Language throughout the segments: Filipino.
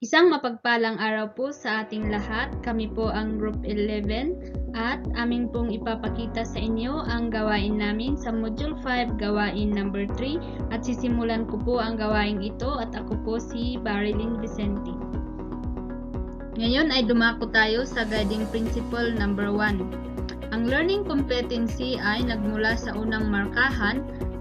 Isang mapagpalang araw po sa ating lahat. Kami po ang Group 11 at aming pong ipapakita sa inyo ang gawain namin sa Module 5, gawain number 3 at sisimulan ko po ang gawain ito at ako po si Barilyn Vicente. Ngayon ay dumako tayo sa guiding principle number 1. Ang learning competency ay nagmula sa unang markahan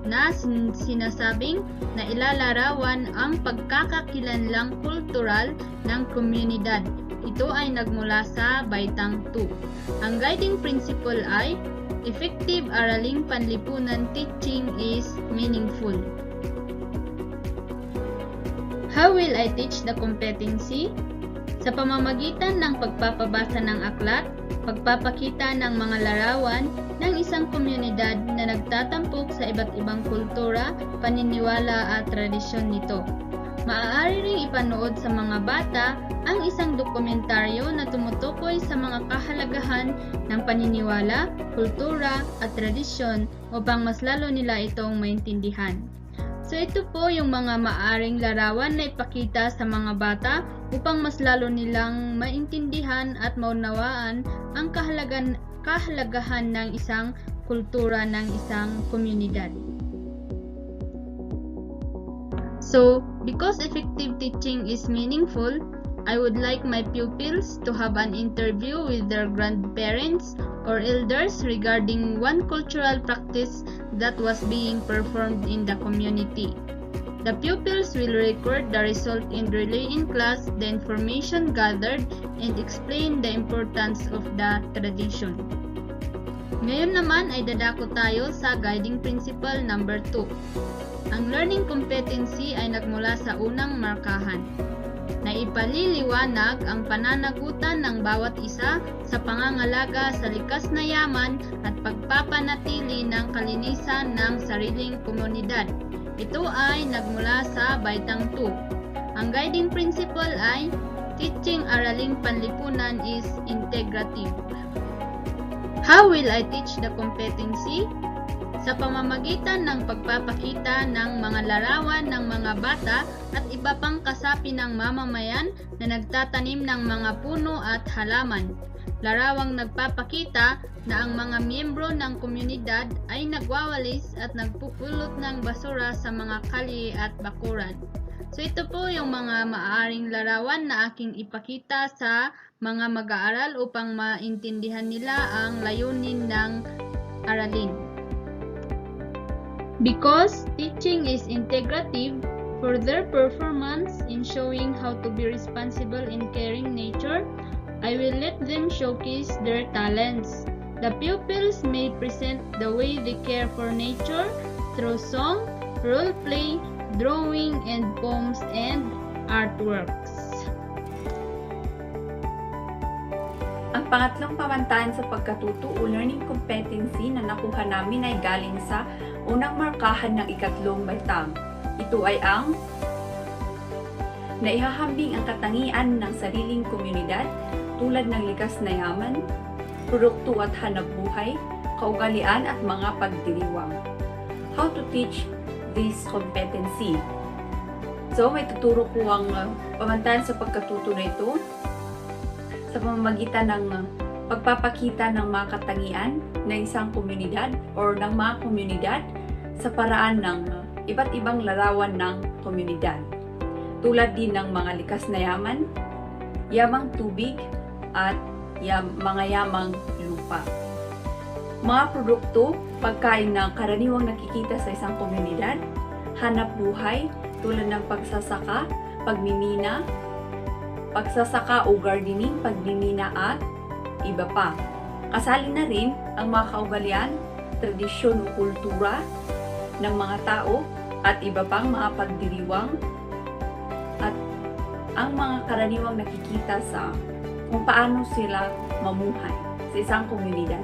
na sinasabing na ilalarawan ang pagkakakilanlang kultural ng komunidad. Ito ay nagmula sa Baitang 2. Ang guiding principle ay effective araling panlipunan teaching is meaningful. How will I teach the competency? Sa pamamagitan ng pagpapabasa ng aklat, pagpapakita ng mga larawan ng isang komunidad na nagtatampok sa iba't ibang kultura, paniniwala at tradisyon nito. Maaari ring ipanood sa mga bata ang isang dokumentaryo na tumutukoy sa mga kahalagahan ng paniniwala, kultura at tradisyon upang mas lalo nila itong maintindihan. So ito po yung mga maaaring larawan na ipakita sa mga bata upang mas lalo nilang maintindihan at maunawaan ang kahalagahan ng isang kultura ng isang komunidad. So, because effective teaching is meaningful, I would like my pupils to have an interview with their grandparents or elders regarding one cultural practice that was being performed in the community. The pupils will record the result and relay in class the information gathered and explain the importance of the tradition. Ngayon naman ay dadako tayo sa guiding principle number 2. Ang learning competency ay nagmula sa unang markahan na ipaliliwanag ang pananagutan ng bawat isa sa pangangalaga sa likas na yaman at pagpapanatili ng kalinisan ng sariling komunidad. Ito ay nagmula sa Baitang 2. Ang guiding principle ay teaching araling panlipunan is integrative. How will I teach the competency? Sa pamamagitan ng pagpapakita ng mga larawan ng mga bata at iba pang kasapi ng mamamayan na nagtatanim ng mga puno at halaman. Larawang nagpapakita na ang mga miyembro ng komunidad ay nagwawalis at nagpupulot ng basura sa mga kalye at bakuran. So ito po yung mga maaaring larawan na aking ipakita sa mga mag-aaral upang maintindihan nila ang layunin ng aralin. Because teaching is integrative, for their performance in showing how to be responsible in caring nature, I will let them showcase their talents. The pupils may present the way they care for nature through song, role play, drawing, and poems and artworks. Ang pangatlong pamantayan sa pagkatuto o learning competency na nakuha namin ay galing sa unang markahan ng ikatlong baitang. Ito ay ang naihahambing ang katangian ng sariling komunidad tulad ng likas na yaman, produkto at hanapbuhay, kaugalian at mga pagdiriwang. How to teach this competency? So, may tuturo ko ang pamantayan sa pagkatuto na ito sa pamamagitan ng pagpapakita ng mga katangian ng isang komunidad or ng mga komunidad sa paraan ng iba't ibang larawan ng komunidad. Tulad din ng mga likas na yaman, yamang tubig, at mga yamang lupa. Mga produkto, pagkain na karaniwang nakikita sa isang komunidad, hanap buhay tulad ng pagsasaka, pagmimina, pagsasaka o gardening, pagmimina at iba pa. Kasali na rin ang mga kaugalian, tradisyon o kultura ng mga tao at iba pang mga pagdiriwang at ang mga karaniwang nakikita sa kung paano sila mamuhay sa isang komunidad.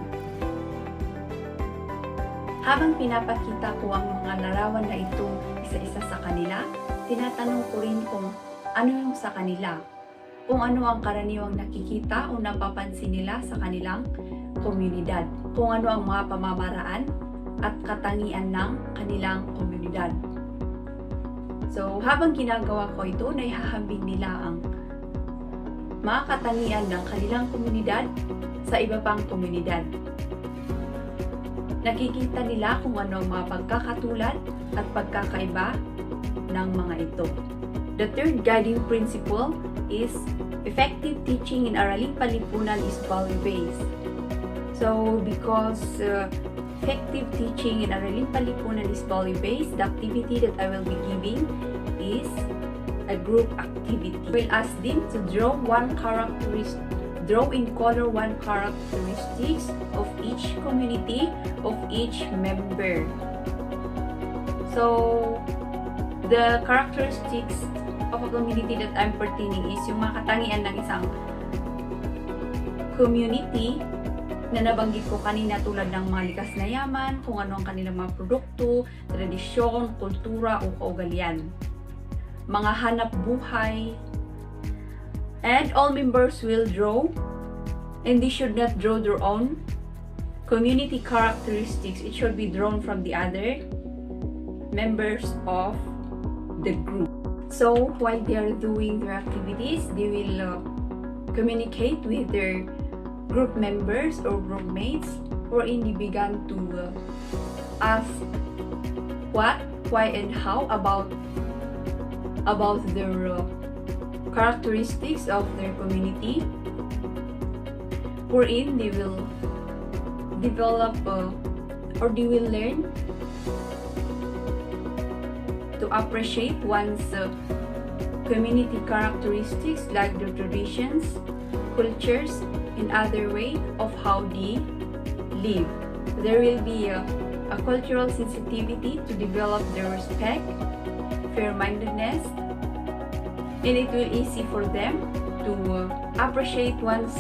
Habang pinapakita ko ang mga larawan na ito isa-isa sa kanila, tinatanong ko rin kung ano yung sa kanila, kung ano ang karaniwang nakikita o napapansin nila sa kanilang komunidad, kung ano ang mga pamamaraan at katangian ng kanilang komunidad. So, habang ginagawa ko ito, naihahambing nila ang mga katangian ng kanilang komunidad sa iba pang komunidad. Nakikita nila kung ano ang mga pagkakatulad at pagkakaiba ng mga ito. The third guiding principle is effective teaching in Araling Panlipunan is value-based. So, because effective teaching in Araling Panlipunan is value-based, the activity that I will be giving is a group activity. I will ask them to draw in color one characteristics of each community, of each member. So, the characteristics of a community that I'm pertaining is yung mga katangian ng isang community na nabanggit ko kanina, tulad ng mga likas na yaman, kung ano ang kanilang mga produkto, tradisyon, kultura o kaugalian, mga hanap buhay, and all members will draw, and they should not draw their own community characteristics. It should be drawn from the other members of the group. So while they are doing their activities, they will communicate with their group members or group mates, wherein they began to ask what, why, and how about their characteristics of their community, wherein they will develop or they will learn to appreciate one's community characteristics, like their traditions, cultures, and other way of how they live. There will be a cultural sensitivity to develop their respect, fair-mindedness, and it will easy for them to appreciate one's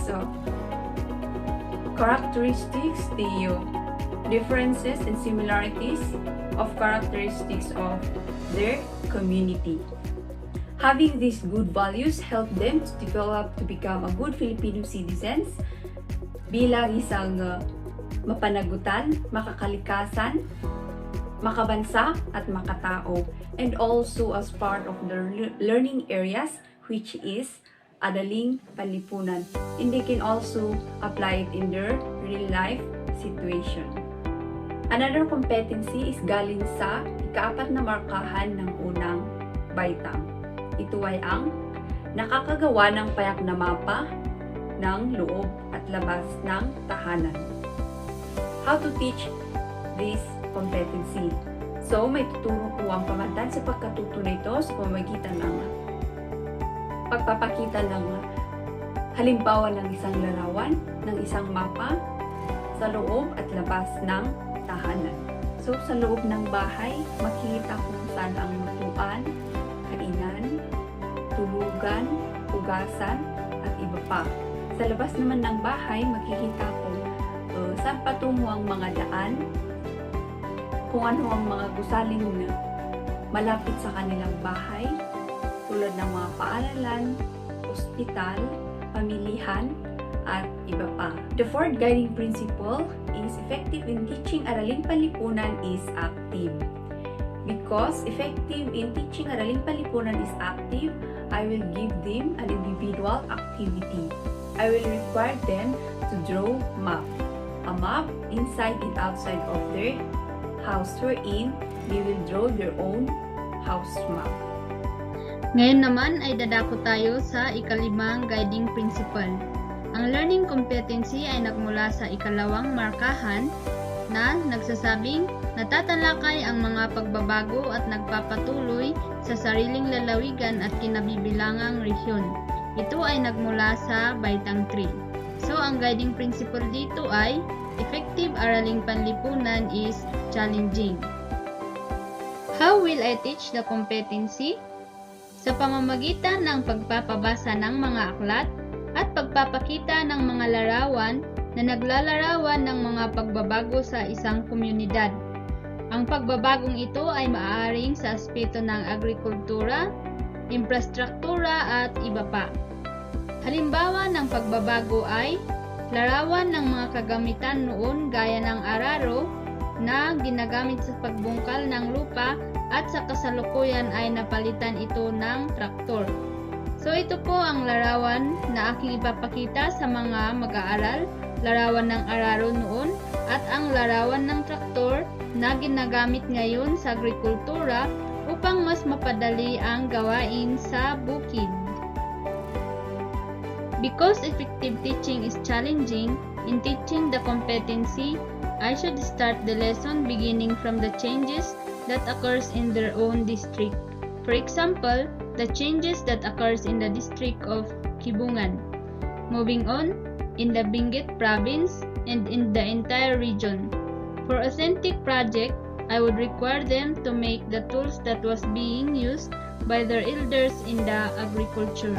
characteristics, the differences and similarities of characteristics of their community. Having these good values help them to develop to become a good Filipino citizens bilang isang mapanagutan, makakalikasan, makabansa at makatao, and also as part of their learning areas, which is Araling Panlipunan, and they can also apply it in their real life situation. Another competency is galing sa ika-4 na markahan ng unang baitang. Ito ay ang nakakagawa ng payak na mapa ng loob at labas ng tahanan. How to teach this competency? So, may tuturo po ang pamantan sa pagkatuto nito sa pamamagitan ng pagpapakita ng halimbawa ng isang larawan, ng isang mapa sa loob at labas ng tahanan. So, sa loob ng bahay, makikita kung saan ang lutuan, kainan, tulugan, hugasan, at iba pa. Sa labas naman ng bahay, makikita kung saan patungo ang mga daan, kung ano ang mga gusaling na malapit sa kanilang bahay, tulad ng mga paaralan, ospital, pamilihan, at iba pa. The fourth guiding principle is effective in teaching Araling Panlipunan is active. Because effective in teaching Araling Panlipunan is active, I will give them an individual activity. I will require them to draw a map inside and outside of their house, wherein they will draw their own house map. Ngayon naman ay dadako tayo sa ika-5 guiding principle. Ang learning competency ay nagmula sa ika-2 markahan na nagsasabing natatalakay ang mga pagbabago at nagpapatuloy sa sariling lalawigan at kinabibilangang rehiyon. Ito ay nagmula sa Baitang 3. So, ang guiding principle dito ay effective Araling Panlipunan is challenging. How will I teach the competency? Sa pamamagitan ng pagpapabasa ng mga aklat at pagpapakita ng mga larawan na naglalarawan ng mga pagbabago sa isang komunidad. Ang pagbabagong ito ay maaaring sa aspeto ng agrikultura, infrastruktura at iba pa. Halimbawa ng pagbabago ay larawan ng mga kagamitan noon gaya ng araro na ginagamit sa pagbungkal ng lupa at sa kasalukuyan ay napalitan ito ng traktor. So ito po ang larawan na aking ipapakita sa mga mag-aaral, larawan ng araro noon at ang larawan ng traktor na ginagamit ngayon sa agrikultura upang mas mapadali ang gawain sa bukid. Because effective teaching is challenging, in teaching the competency, I should start the lesson beginning from the changes that occurs in their own district. For example, the changes that occurs in the district of Kibungan. Moving on, in the Benguet province and in the entire region. For authentic project, I would require them to make the tools that was being used by their elders in the agriculture.